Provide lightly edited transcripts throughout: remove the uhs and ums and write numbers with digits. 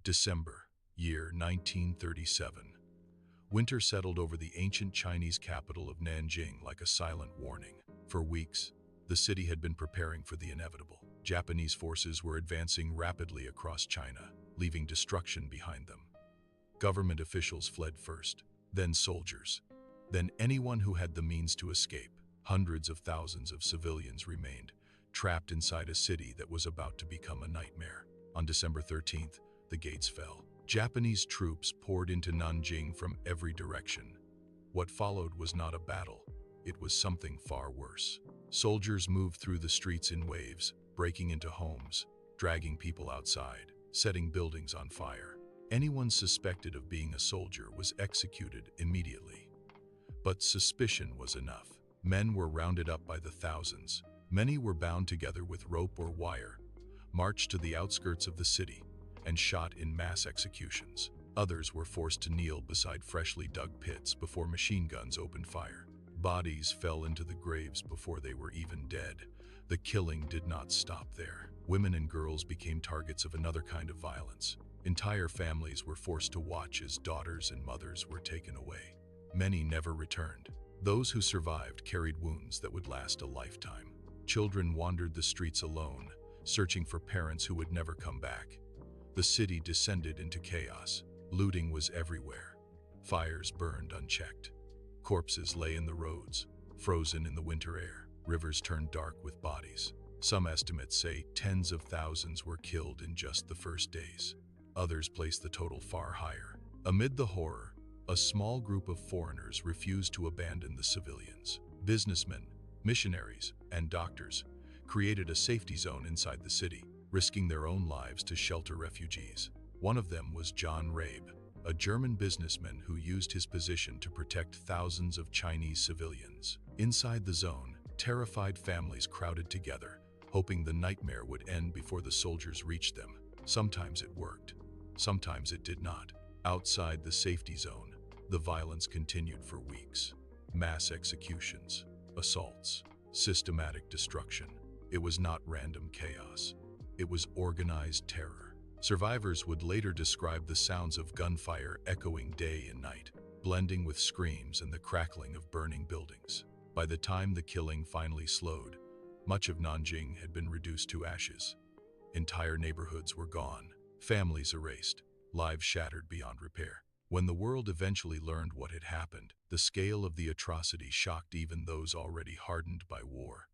December, year 1937. Winter settled over the ancient Chinese capital of Nanjing like a silent warning. For weeks, the city had been preparing for the inevitable. Japanese forces were advancing rapidly across China, leaving destruction behind them. Government officials fled first, then soldiers, then anyone who had the means to escape. Hundreds of thousands of civilians remained, trapped inside a city that was about to become a nightmare. On December 13th, the gates fell. Japanese troops poured into Nanjing from every direction. What followed was not a battle, it was something far worse. Soldiers moved through the streets in waves, breaking into homes, dragging people outside, setting buildings on fire. Anyone suspected of being a soldier was executed immediately. But suspicion was enough. Men were rounded up by the thousands. Many were bound together with rope or wire, marched to the outskirts of the city, and shot in mass executions. Others were forced to kneel beside freshly dug pits before machine guns opened fire. Bodies fell into the graves before they were even dead. The killing did not stop there. Women and girls became targets of another kind of violence. Entire families were forced to watch as daughters and mothers were taken away. Many never returned. Those who survived carried wounds that would last a lifetime. Children wandered the streets alone, searching for parents who would never come back. The city descended into chaos. Looting was everywhere. Fires burned unchecked. Corpses lay in the roads, frozen in the winter air. Rivers turned dark with bodies. Some estimates say tens of thousands were killed in just the first days. Others place the total far higher. Amid the horror, a small group of foreigners refused to abandon the civilians. Businessmen, missionaries, and doctors created a safety zone inside the city, risking their own lives to shelter refugees. One of them was John Rabe, a German businessman who used his position to protect thousands of Chinese civilians. Inside the zone, terrified families crowded together, hoping the nightmare would end before the soldiers reached them. Sometimes it worked, sometimes it did not. Outside the safety zone, the violence continued for weeks. Mass executions, assaults, systematic destruction. It was not random chaos. It was organized terror. Survivors would later describe the sounds of gunfire echoing day and night, blending with screams and the crackling of burning buildings. By the time the killing finally slowed, much of Nanjing had been reduced to ashes. Entire neighborhoods were gone, families erased, lives shattered beyond repair. When the world eventually learned what had happened, the scale of the atrocity shocked even those already hardened by war.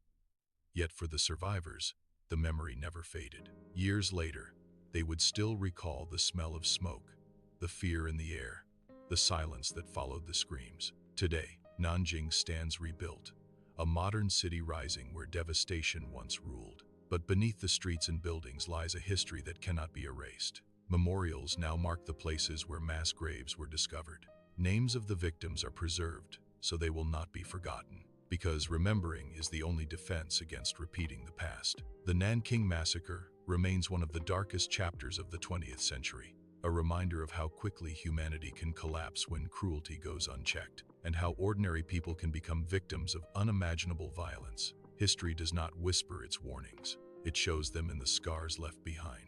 Yet for the survivors, the memory never faded. Years later, they would still recall the smell of smoke, the fear in the air, the silence that followed the screams. Today, Nanjing stands rebuilt, a modern city rising where devastation once ruled. But beneath the streets and buildings lies a history that cannot be erased. Memorials now mark the places where mass graves were discovered. Names of the victims are preserved, so they will not be forgotten, because remembering is the only defense against repeating the past. The Nanking Massacre remains one of the darkest chapters of the 20th century, a reminder of how quickly humanity can collapse when cruelty goes unchecked, and how ordinary people can become victims of unimaginable violence. History does not whisper its warnings, it shows them in the scars left behind.